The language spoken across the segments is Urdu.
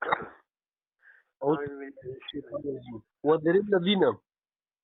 أعوذ أعوذ بالله بالله من من الشيطان الشيطان الرجيم. الرجيم وضرب الذين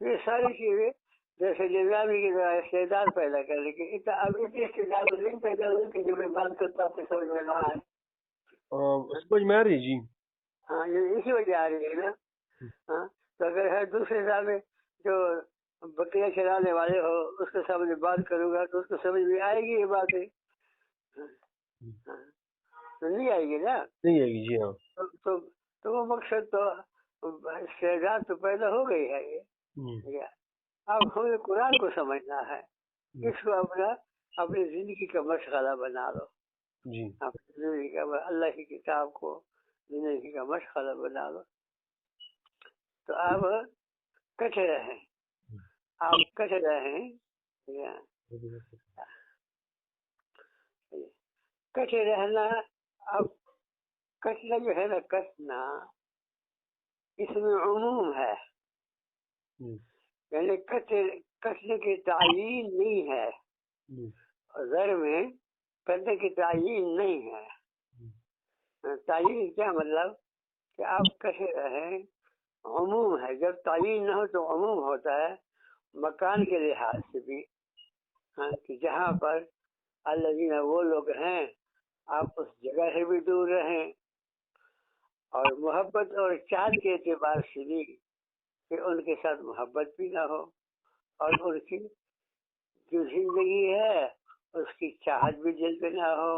تو یہ ساری چیزیں جیسے نظامی کی طرح استعداد پیدا کرنے کی اب اتنی استعداد نہیں پیدا ہوئی کہ جو میں بات کرتا ہوں سمجھ میں نہ آئے. سمجھ میں آ رہی جی. ہاں یہ اسی وجہ آ رہی ہے نا. ہاں تو اگر ہر دوسرے سال میں جو بکریاں چلانے والے ہو اس کے سامنے بات کروں گا تو اس کو سمجھ میں آئے گی یہ باتیں. تو نہیں آئے گی نا. نہیں آئے گی جی. ہاں تو وہ مقصد تو استعداد تو پیدا ہو گئی ہے یہ. اب ہمیں قرآن کو سمجھنا ہے. اس کو اپنی زندگی کا مشغلہ بنا لو جی. اپنی زندگی کا اللہ کی کتاب کو زندگی کا مشغلہ بنا لو تو آپ کٹے رہیں. آپ کٹے رہیں کٹے رہنا. اب کٹنا جو ہے نا کٹنا اس میں عموم ہے یعنی کٹنے کی تعیین نہیں ہے. زر میں کٹنے کی تعیین نہیں ہے. تعیین کیا مطلب کہ آپ کٹے رہیں عموم ہے. جب تعیین نہ ہو تو عموم ہوتا ہے مکان کے لحاظ سے بھی. ہاں کہ جہاں پر الذین وہ لوگ ہیں آپ اس جگہ سے بھی دور رہیں اور محبت اور چاہت کے اعتبار سے بھی کہ ان کے ساتھ محبت بھی نہ ہو اور ان کی جو زندگی ہے اس کی چاہت بھی دل پہ نہ ہو.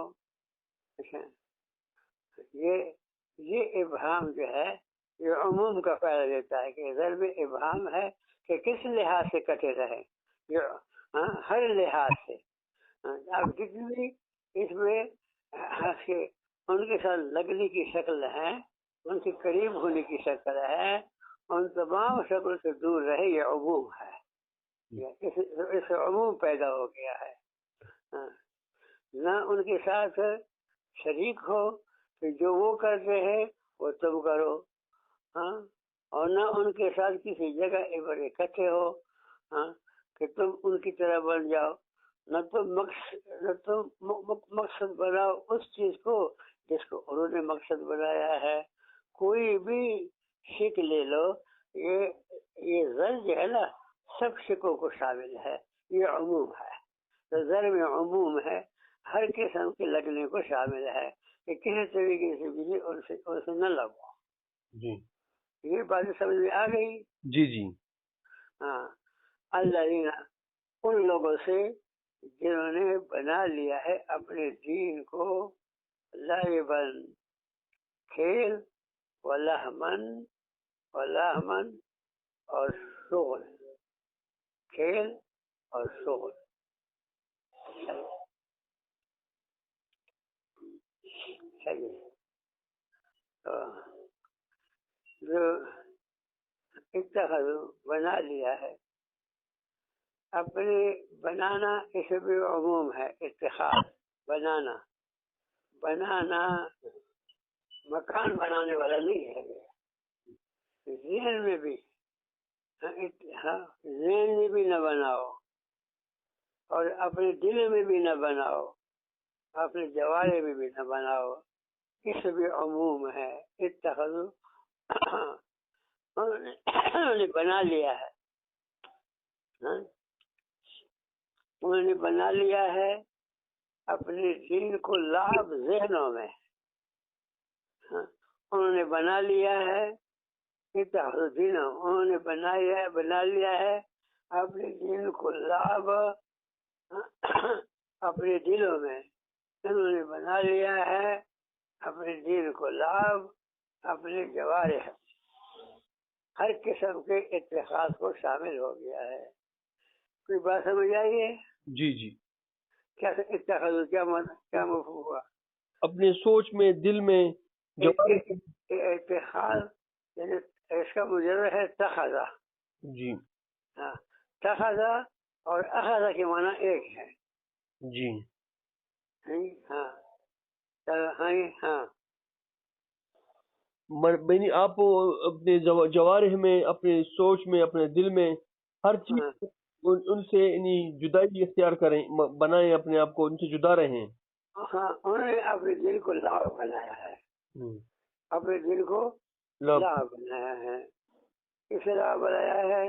یہ ابہام جو ہے یہ عموم کا فائدہ دیتا ہے کہ ضرب ابہام ہے کہ کس لحاظ سے کٹے رہے. ہر لحاظ سے اب جتنی اس میں ان کے ساتھ لگنے کی شکل ہے ان کے قریب ہونے کی شکل ہے ان تمام شکل سے دور رہے یہ عموم ہے. اس سے عموم پیدا ہو گیا ہے. نہ ان کے ساتھ شریک ہو کہ جو وہ کرتے ہیں وہ تم کرو. ہاں اور نہ ان کے ساتھ کسی جگہ پر اکٹھے ہو کہ تم ان کی طرح بن جاؤ. نہ تم مقصد بناؤ اس چیز کو جس کو انہوں نے مقصد بنایا ہے. کوئی بھی شک لے لو یہ زر جو ہے نا سب شکوں کو شامل ہے. یہ عموم ہے. تو زر میں عموم ہے ہر قسم کے لگنے کو شامل ہے کہ کسی طریقے سے بھی ان سے نہ لگو جی. یہ باتیں سمجھ میں آ گئی جی جی. ہاں اللہ ان لوگوں سے جنہوں نے بنا لیا ہے اپنے دین کو لعباً کھیل ولہمن اور شغل. کھیل اور شغل جو اتخذوا بنا لیا ہے اپنے بنانا اس بھی عموم ہے. اتخاذ بنانا مکان بنانے والا نہیں ہے. ذہن میں بھی نہ بناؤ اور اپنے دل میں بھی نہ بناؤ اپنے جوارے میں بھی نہ بناؤ. اس بھی عموم ہے. اتخذوا انہوں نے بنا لیا ہے انہوں نے بنا لیا ہے اپنے دین کو لعب ذہنوں میں. انہوں نے بنا لیا ہے انہوں نے بنا لیا ہے اپنے دین کو لعب اپنے دلوں میں. انہوں نے بنا لیا ہے اپنے دین کو لعب اپنے جوارح ہر قسم کے اتخاذ کو شامل ہو گیا ہے. کوئی بات سمجھ آئی ہے؟ جی جی. کیا اتخاذ کیا مفہوم ہوا؟ اپنے سوچ میں دل میں اتخاذ یعنی اس کا مجرد ہے تخذہ جی. ہاں تخذہ اور اخذہ کے معنی ایک ہے جی. ہاں ہاں یعنی آپ اپنے جوارح میں اپنے سوچ میں اپنے دل میں ہر چیز ان سے یعنی جدائی اختیار کریں بنائیں اپنے آپ کو ان سے جدا رہیں. ہاں انہوں نے اپنے دل کو لعب بنایا ہے اپنے دل کو لعب بنایا ہے. اس لعب بنایا ہے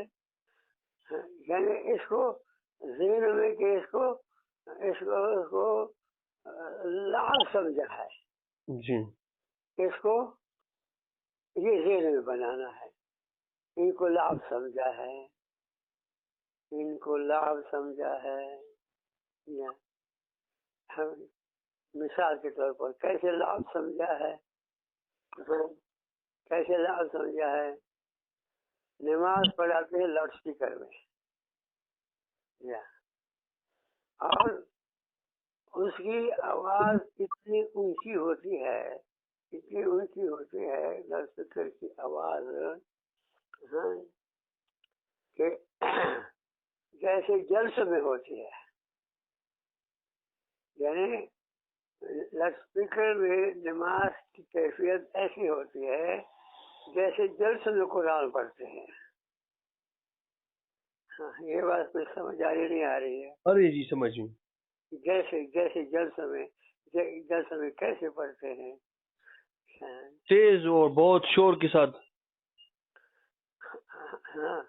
یعنی اس کو ذہن میں کہ اس کو لعب سمجھا ہے، جی اس کو یہ ذہن میں بنانا ہے، ان کو لعب سمجھا ہے، ان کو لعب سمجھا ہے. یا ہم مثال کے طور پر کیسے لعب سمجھا ہے، کیسے لعب سمجھا ہے؟ نماز پڑھاتے ہیں لاؤڈ اسپیکر میں، یا اور اس کی آواز اتنی اونچی ہوتی ہے، اتنی اونچی ہوتی ہے لاؤڈ اسپیکر کی آواز کہ جیسے جلسے میں ہوتی ہے. یعنی لاؤڈ اسپیکر میں نماز کی کیفیت ایسی ہوتی ہے جیسے جلسے میں قرآن پڑھتے ہیں. ہاں، یہ بات کچھ سمجھ آ رہی ہے؟ ارے جی سمجھ میں. جیسے جلسے میں کیسے پڑھتے ہیں، تیز اور بہت شور کے ساتھ. ہاں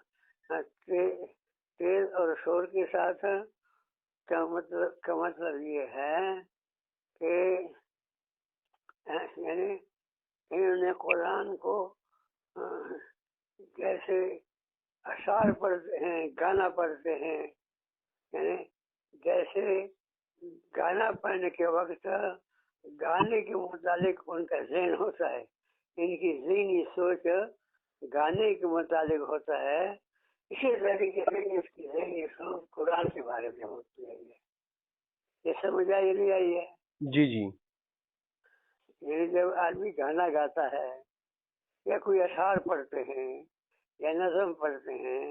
تیز اور شور کے ساتھ کا مطلب یہ ہے کہ یعنی انہوں نے قرآن کو جیسے اشعار پڑھتے ہیں، گانا پڑھتے ہیں، یعنی جیسے گانا پڑھنے کے وقت گانے کے متعلق ان کا ذہن ہوتا ہے، ان کی ذہنی سوچ گانے کے متعلق ہوتا ہے، اسی طریقے سے اس کی ذہنی سوچ قرآن کے بارے میں ہوتی ہے. یہ سمجھ آئی نہیں آئی ہے؟ جی جی. یعنی جب آدمی گانا گاتا ہے یا کوئی اشعار پڑھتے ہیں یا نظم پڑھتے ہیں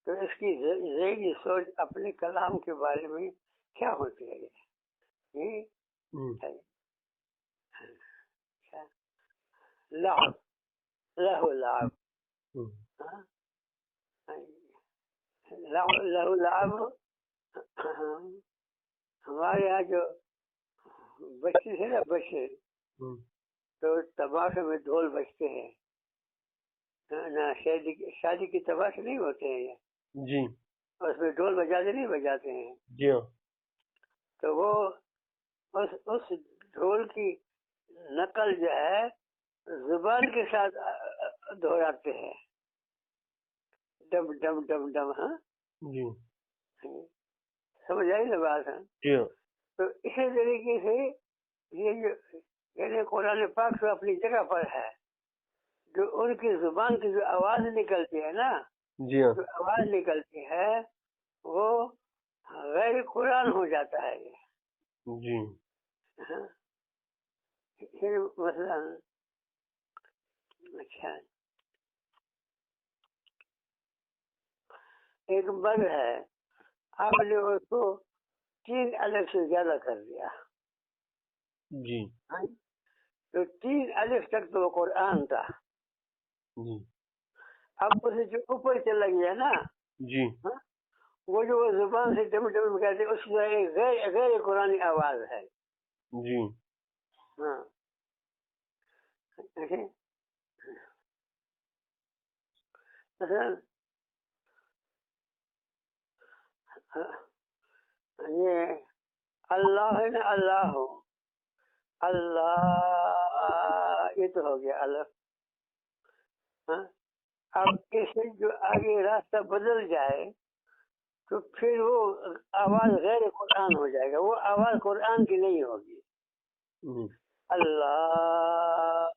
تو اس کی ذہنی سوچ اپنے کلام کے بارے میں کیا ہوتی ہے؟ لعب، لہو لعب، لہو لعب. ہمارے یہاں جو بچے ہیں نا، بچے تو تباشے میں ڈھول بجتے ہیں نا، شادی کی تباشے نہیں ہوتے ہیں جی. اس میں ڈھول نہیں بجاتے ہیں. جی ہاں. تو وہ اس ڈھول کی نقل جو ہے زبان کے ساتھ دہراتے ہیں، ڈم ڈم ڈم ڈم. ہاں جی. سمجھ آئی نا بات؟ ہے جی ہاں. تو اسی طریقے سے یہ جو یعنی قرآن پاک سے اپنی جگہ پر ہے، جو ان کی زبان کی جو آواز نکلتی ہے نا، جی ہاں. جو آواز نکلتی ہے وہ غیر قرآن ہو جاتا ہے. جی. مثلا اچھا ایک بل ہے، آپ نے اس کو 3 الف سے زیادہ کر دیا. جی. تو 3 الف تک تو وہ قرآن تھا. جی. اب اسے جو اوپر چلا گیا نا، جی. وہ جو زبان سے ڈم ڈم کہتے اس کی غیر قرآنی آواز ہے. جی. ہاں یہ اللہ ہے نا، اللہ ہو، اللہ یہ تو ہو گیا الف. اب اسے جو آگے راستہ بدل جائے تو پھر وہ آواز غیر قرآن ہو جائے گا، وہ آواز قرآن کی نہیں ہوگی. اللہ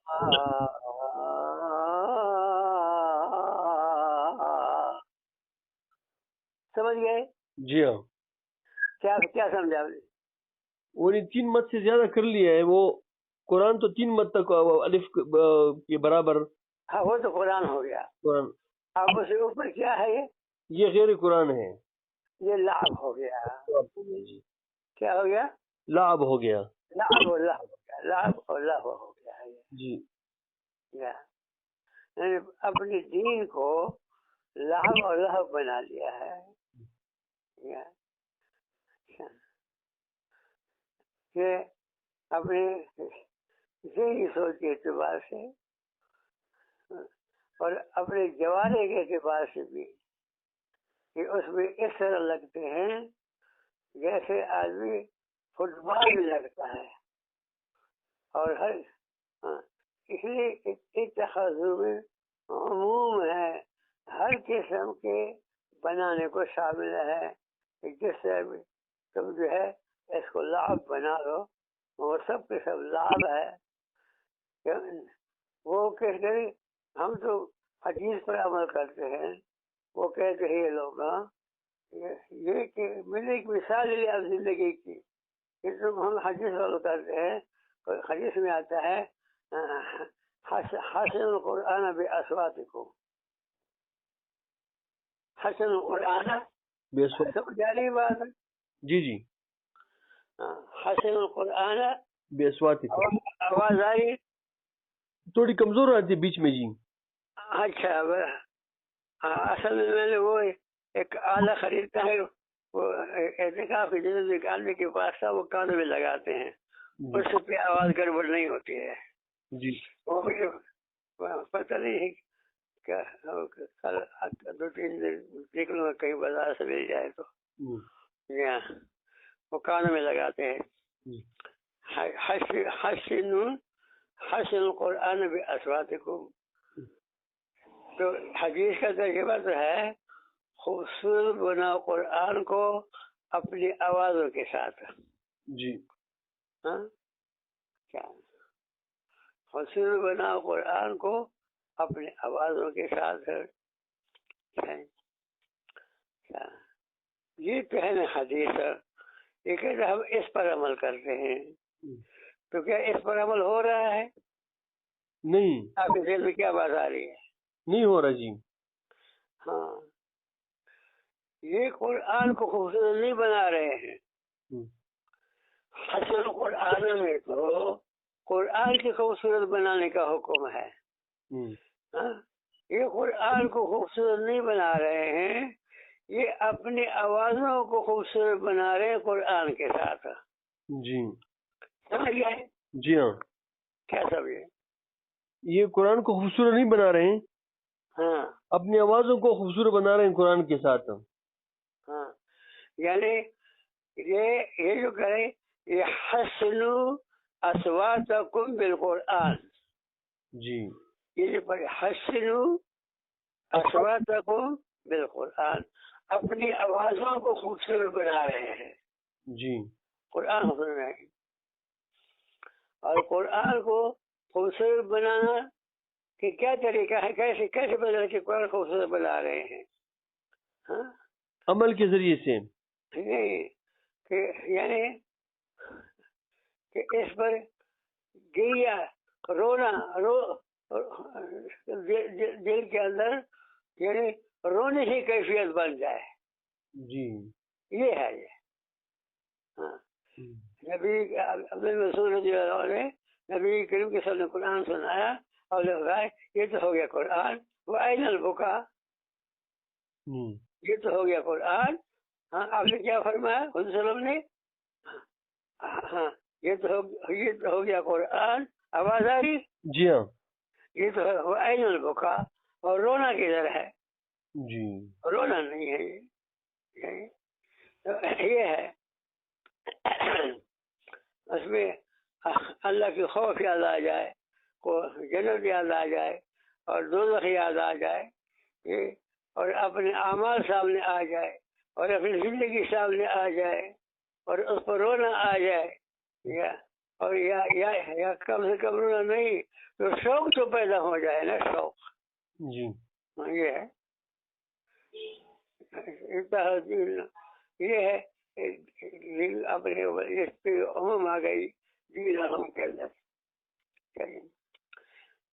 سمجھ گئے؟ جی ہاں. کیا سمجھا؟ وہ 3 مد سے زیادہ کر لیا ہے. وہ قرآن تو 3 مد تک الف کے برابر. ہاں وہ تو قرآن ہو گیا. قرآن اب اس کے اوپر کیا ہے؟ یہ غیر قرآن ہے. یہ لعب ہو گیا. جی. کیا ہو گیا؟ لعب ہو گیا. لعب اور لہو ہو گیا، لعب اور لہو ہو گیا. جی. یعنی اپنے دین کو لعب اور لہو بنا لیا ہے. کہ اپنے ذہنی سوچ کے اعتبار سے اور اپنے جوارے کے اعتبار سے بھی کہ اس میں اس طرح لگتے ہیں جیسے آدمی فٹ بال میں لگتا ہے، اور اس لیے اتخاذ میں عموم ہے، ہر قسم کے بنانے کو شامل ہے، کہ جس سے بھی تم جو ہے اس کو لعب بنا لو، وہ سب کے سب لعب ہے۔ وہ کہتے ہیں ہم تو حدیث پر عمل کرتے ہیں، وہ کہتے ہیں یہ لوگ یہ کہ میں نے ایک مثال لی اب زندگی کی کہ تم ہم حدیث فالو کرتے ہیں، حدیث میں آتا ہے حسن القرآن بأصواتکم، حسن القرآن جاری بات ہے، جی جی، حسن القرآن بأصواتکم، آواز آ رہی؟ تھوڑی کمزور آتی ہے بیچ میں جی۔ اچھا، اصل میں میں نے وہ ایک آلہ خریدتا ہے، وہ اعتکاف کی جگہ نکالنے کے پاس تھا، وہ کان میں لگاتے ہیں، اس پہ آواز گڑبڑ نہیں ہوتی ہے جی، وہ مجھے پتہ نہیں ہے کیا، کل 2-3 دن نکلوں گا کہیں بازار سے مل جائے تو وہ کانوں میں لگاتے ہیں۔ حسن القرآن بأصواتکم، تو حدیث کا ترجمہ تو ہے خوبصورت بناؤ قرآن کو اپنی آوازوں کے ساتھ۔ جی، کیا خوبصورت بناؤ قرآن کو اپنی آوازوں کے ساتھ ہے، یہ تو ہے نا حدیث۔ یہ کہتے ہم اس پر عمل کرتے ہیں، تو کیا اس پر عمل ہو رہا ہے؟ نہیں، آپ کے دل میں کیا بات آ رہی ہے؟ نہیں ہو رہا جی۔ ہاں، یہ قرآن کو خوبصورت نہیں بنا رہے ہیں۔ حسن قرآن میں تو قرآن کی خوبصورت بنانے کا حکم ہے، یہ قرآن کو خوبصورت نہیں بنا رہے ہیں، یہ اپنی آوازوں کو خوبصورت بنا رہے ہیں قرآن کے ساتھ۔ جی، سمجھ گئے؟ جی ہاں، کیا سمجھے؟ یہ قرآن کو خوبصورت نہیں بنا رہے ہیں، ہاں اپنی آوازوں کو خوبصورت بنا رہے ہیں قرآن کے ساتھ۔ ہاں، یعنی یہ جو کرے، یہ حسنوا اصواتکم بالقرآن، جی، یہ جو پڑھے حسنوا اصواتکم بالقرآن، اپنی آوازوں کو خوبصورت بنا رہے ہیں، جی، قرآن سن رہے ہیں۔ اور قرآن کو خوبصورت بنانا کہ کیا طریقہ ہے، کیسے بدل کے قرآن خوبصورت بنا رہے ہیں؟ ہاں، عمل کے ذریعے سے نہیں کہ یعنی کہ اس پر گریا، رونا، دل کے اندر یعنی رونے کی کیفیت بن جائے، جی، یہ ہے یہ۔ ہاں، نبی عبد الرسول رضی اللہ عنہ نے نبی کریم کے سامنے قرآن سنایا اور لگا یہ تو ہو گیا قرآن، وہ عین البکا، یہ تو ہو گیا قرآن۔ ہاں، آپ نے کیا فرمایا حضور صلی اللہ علیہ وسلم نے؟ ہاں، یہ تو ہو گیا قرآن، آواز آ رہی؟ جی ہاں، یہ تو ہے عین البکا، اور رونا کدھر ہے؟ جی، رونا نہیں ہے، یہ ہے اس میں اللہ کی خوف یاد آ جائے، جنت یاد آ جائے، اور دوزخ یاد آ جائے، اور اپنے اعمال سامنے آ جائے، اور اپنی زندگی سامنے آ جائے، اور اس پر رونا آ جائے، یا کم سے کم رونا نہیں تو شوق تو پیدا ہو جائے نا، شوق۔ جی، یہ ہے، یہ ہے اپنے اس پہ عموم آ گئی دین ہم کے اندر،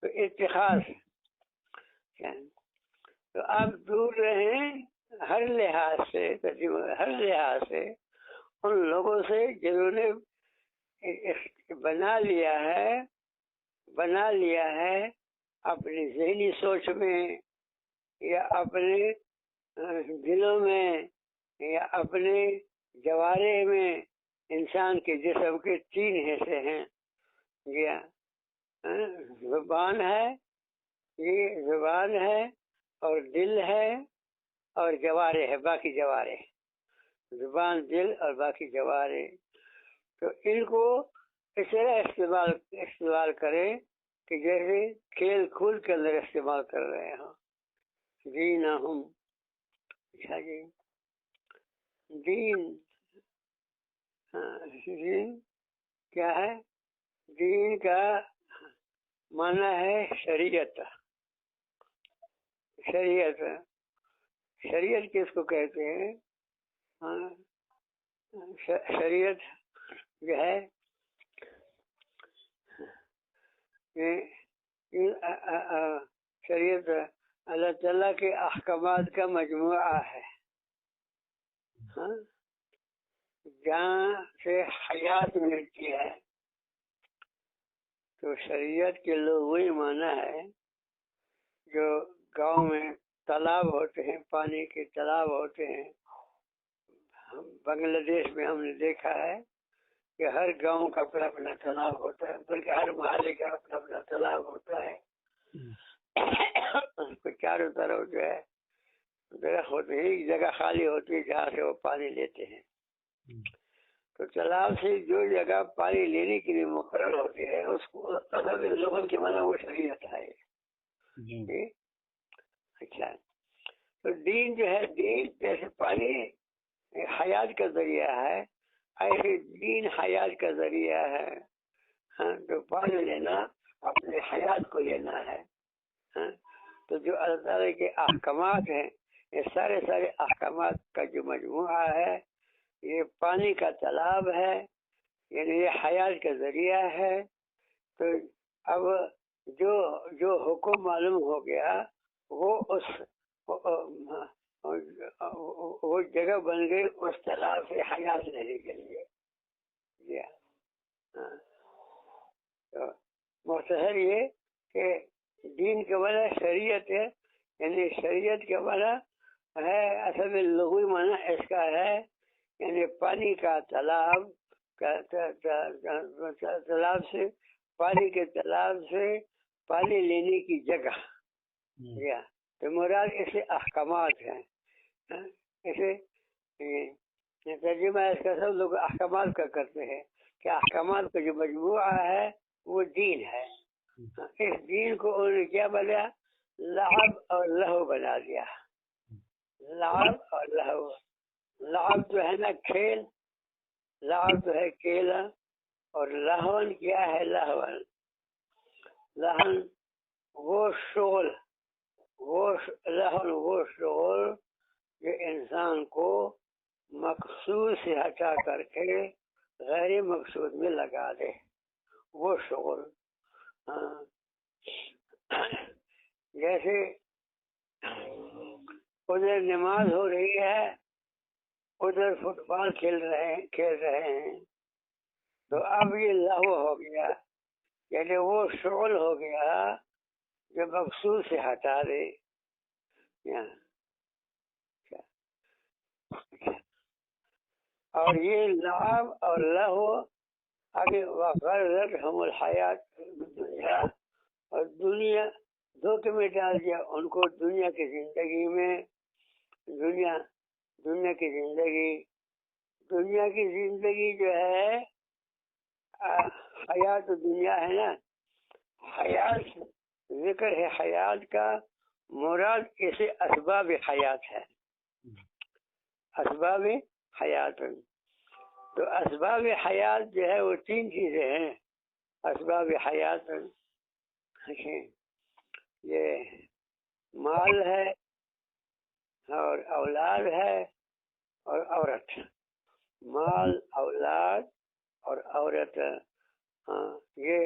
تو اتخاذ تو آپ دور رہیں ہر لحاظ سے ان لوگوں سے جنہوں نے بنا لیا ہے اپنی ذہنی سوچ میں، یا اپنے دلوں میں، یا اپنے جوارے میں۔ انسان کے جسم کے 3 حصے ہیں، زبان ہے، یہ زبان ہے، اور دل ہے، اور جوارے ہے، باقی جوارے، زبان، دل اور باقی جوارے، تو ان کو اس طرح استعمال کریں کہ جیسے کھیل کود کے اندر استعمال کر رہے ہوں. دینہم، اچھا جی، دین، دین کیا ہے؟ دین کا معنی ہے شریعت. شریعت، شریعت کس کو کہتے ہیں؟ شریعت جو ہے شریعت اللہ تعالیٰ کے احکامات کا مجموعہ ہے، جہاں سے حیات ملتی ہے. تو شریعت کے لغوی معنی ہے جو گاؤں میں تالاب ہوتے ہیں، پانی کے تالاب ہوتے ہیں. بنگلہ دیش میں ہم نے دیکھا ہے کہ ہر گاؤں کا اپنا اپنا تالاب ہوتا ہے، بلکہ ہر محلے کا اپنا اپنا تالاب ہوتا ہے. اس کو چاروں طرف جو ہے درخت ہوتے ہیں، ایک جگہ خالی ہوتی ہے جہاں سے وہ پانی لیتے ہیں. تو تالاب سے جو جگہ پانی لینے کے لیے مقرر ہوتی ہے اس کو لوگوں کے معنی وہ شریعت ہے. اچھا، تو دین جو ہے، دین جیسے پانی حیات کا ذریعہ ہے، ایسے دین حیات کا ذریعہ ہے. تو پانی لینا اپنے حیات کو لینا ہے. تو جو اللہ تعالیٰ کے احکامات ہیں، یہ سارے احکامات کا جو مجموعہ ہے، یہ پانی کا تالاب ہے، یعنی یہ حیات کا ذریعہ ہے. تو اب جو حکم معلوم ہو گیا وہ جگہ بن گئی اس تالاب سے حیات لینے کے لیے. تو مختصر یہ کہ دین کے معنی شریعت ہے، یعنی شریعت کے معنی ہے، اصل میں لغوی معنی اس کا ہے یعنی پانی کا تالاب، تالاب سے پانی کے تالاب سے پانی لینے کی جگہ. تو مراد اسے احکامات ہیں. اسے ترجمہ اس کا سب لوگ احکامات کا کرتے ہیں کہ احکامات کا جو مجموعہ ہے وہ دین ہے. اس دین کو انہوں نے کیا بنایا؟ لعب اور لہو بنا دیا. لعب اور لہو، لعب جو ہے نا کھیل، لعب جو ہے کھیلا، اور لہون کیا ہے؟ لہون، لہن وہ شغل، لہن وہ شغل جو انسان کو مقصود سے ہٹا کر کے غیر مقصود میں لگا دے، وہ شغل. جیسے ادھر نماز ہو رہی ہے، ادھر فٹ بال کھیل رہے ہیں، تو اب یہ لہو ہو گیا، یعنی وہ شغل ہو گیا جو مقصود سے ہٹا دے. اور یہ لعب اور لہو آگے وغرتہم الحیات الدنیا، اور دنیا دھوکے میں ڈال دیا ان کو دنیا کی زندگی میں. دنیا کی زندگی جو ہے حیات دنیا ہے نا، حیات ذکر ہے حیات کا، مراد اسے اسباب حیات ہے، اسباب حیات. تو اسباب حیات جو ہے وہ تین چیزیں ہیں. اسباب حیات یہ مال ہے اور اولاد ہے اور عورت. مال، اولاد اور عورت، یہ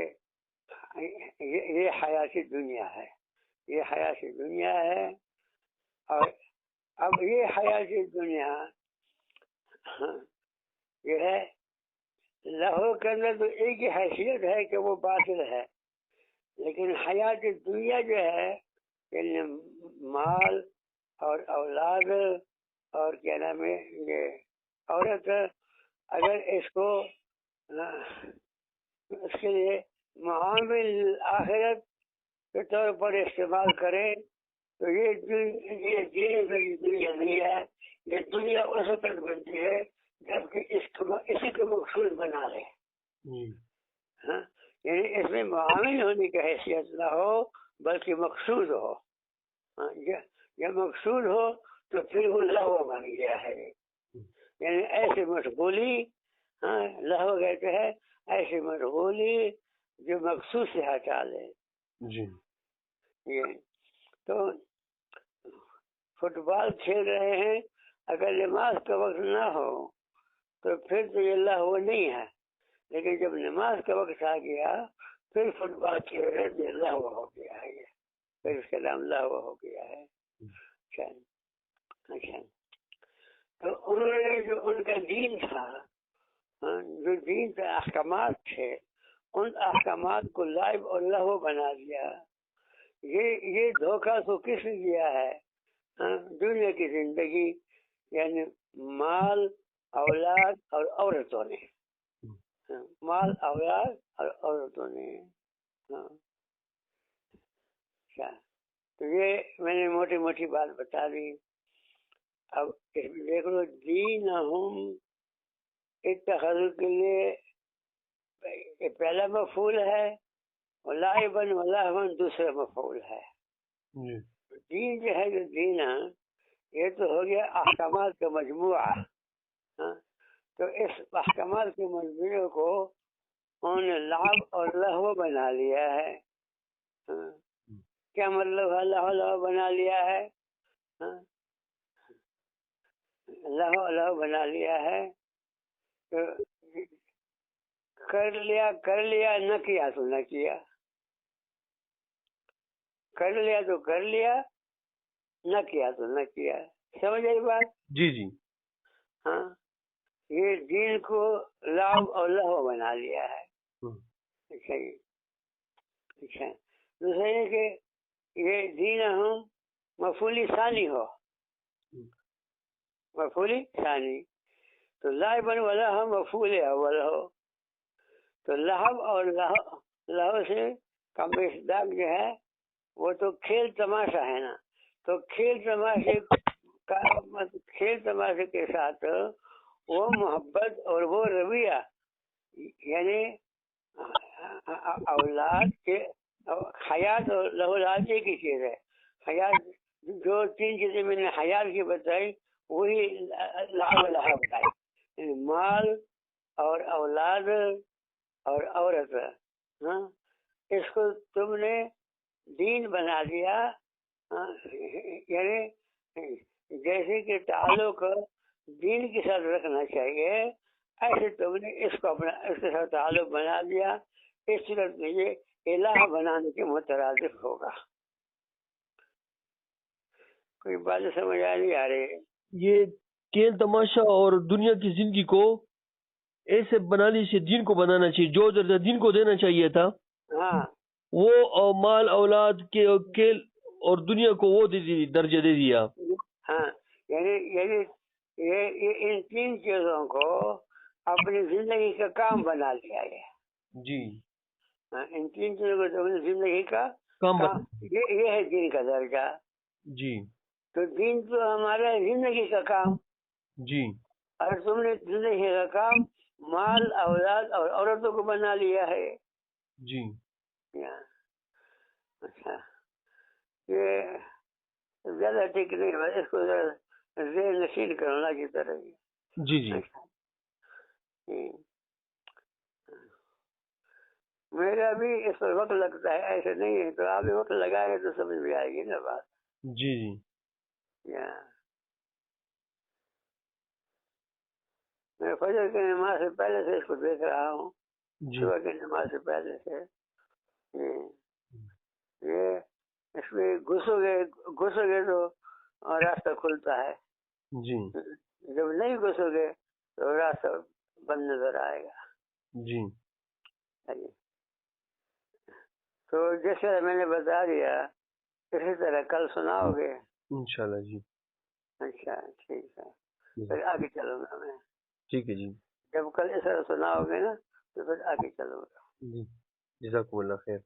حیاتی دنیا ہے، یہ حیاتی دنیا ہے. اور اب یہ حیاتی دنیا یہ ہے لہو کے اندر تو ایک ہی حیثیت ہے کہ وہ باطل ہے، لیکن حیات دنیا جو ہے یعنی مال اور اولاد اور کیا نام ہے یہ عورت، اگر اس کو اس کے لیے معامل آخرت کے طور پر استعمال کریں تو یہ دنیا نہیں ہے، یہ دنیا اس وقت بنتی ہے جبکہ اسی کو مقصود بنا لے. ہاں، یعنی اس میں معامل ہونے کی حیثیت نہ ہو بلکہ مقصود ہو. ہاں، جب مقصود ہو تو پھر وہ لہو بن گیا ہے. یعنی ایسی مشغولی، ہاں لہو کہتے ہیں ایسی مشغولی جو مقصود سے ہٹا لے. یہ تو فٹ بال کھیل رہے ہیں، اگر نماز کا وقت نہ ہو تو پھر تو یہ لہو نہیں ہے، لیکن جب نماز کا وقت آ گیا پھر فٹ بال کھیل رہے تو یہ لہو ہو گیا ہے، پھر اس کا نام لہو ہو گیا ہے. اچھا، تو انہوں نے جو ان کا دین تھا، جو دین کے احکامات تھے، ان احکامات کو لائب اور لہو بنا دیا. یہ دھوکہ تو کس نے دیا ہے؟ دنیا کی زندگی، یعنی مال، اولاد اور عورتوں نے. مال، اولاد اور عورتوں نے. اچھا، تو یہ میں نے موٹی موٹی بات بتا دی. اب دیکھ لو، دینہم اتخذوا کے لیے پہلا مفعول ہے، لائبن ولہون دوسرا مفعول ہے. دین جو ہے، جو دین یہ تو ہو گیا احکامات کا مجموعہ. تو اس احکامات کے مجموعے کو انہوں نے لعب اور لہو بنا لیا ہے. کیا مطلب ہے لہو بنا لیا ہے؟ لہو بنا لیا ہے تو کر لیا نہ کیا تو نہ کیا، کر لیا تو کر لیا، نہ کیا تو نہ کیا. سمجھ آئی بات؟ جی. ہاں، یہ دین کو لعب اور لہو بنا لیا ہے. اچھا جی. اچھا، دوسرا یہ کہ یہ دین ہم مفعول ثانی ہو، مفعول ثانی، تو لائبن ولہو مفعول اول ہو. تو لہو اور لہو سے کم مصداق جو ہے وہ تو کھیل تماشا ہے نا. تو کھیل تماشے کے ساتھ وہ محبت اور وہ رویہ، یعنی اولاد کے حیات اور لہولاد ایک ہی چیز ہے. حیات، جو تین چیزیں میں نے حیات کی بتائی وہی لہو بتائی، مال اور اولاد اور عورت. ہاں، اس کو تم نے دین بنا دیا. یعنی جیسے کہ تعلق دین کے ساتھ رکھنا چاہیے، ایسے تم نے اس کو اپنا اس کے ساتھ تعلق بنا دیا. اس صورت میں یہ الہ بنانے کے مترادف ہوگا. کوئی بات سمجھ آ رہی ہے؟ یہ کھیل تماشا اور دنیا کی زندگی کو ایسے بنانے سے دین کو بنانا چاہیے، جو درجہ دین کو دینا چاہیے تھا ہاں، وہ مال اولاد کے کھیل اور دنیا کو وہ درجہ دے دیا. ہاں، یعنی یہ ان تین چیزوں کو اپنی زندگی کا کام بنا لیا ہے. جی. ان تین چیزوں کو اپنی زندگی کا کام یہ ہے دین کا درجہ. جی. تو دین تو ہمارا زندگی کا کام. جی. اور تم نے زندگی کا کام مال، اولاد اور عورتوں کو بنا لیا ہے. جی. اچھا، یہ زیادہ ٹھیک نہیں ہے، اس کو ذہن نشین کرنا کی طرح. جی. میرا بھی اس پر وقت لگتا ہے، ایسے نہیں ہے. تو آپ بھی وقت لگائیں گے تو سمجھ میں آئے گی نا بات. جی. میں فجر کی نماز سے پہلے سے اس کو دیکھ رہا ہوں، صبح کی نماز سے پہلے سے. یہ اس میں گھسو گے تو راستہ کھلتا ہے. جی. جب نہیں گھسو گے تو راستہ بند نظر آئے گا. جی. تو جیسے میں نے بتا دیا اسی طرح کل سناؤ گے انشاءاللہ. جی. اچھا، ٹھیک ہے، پھر آگے چلوں گا میں. ٹھیک ہے جی. جب کل اس طرح سناؤ گے نا تو پھر آگے چلوں گا. جی. جزاکم اللہ خیر.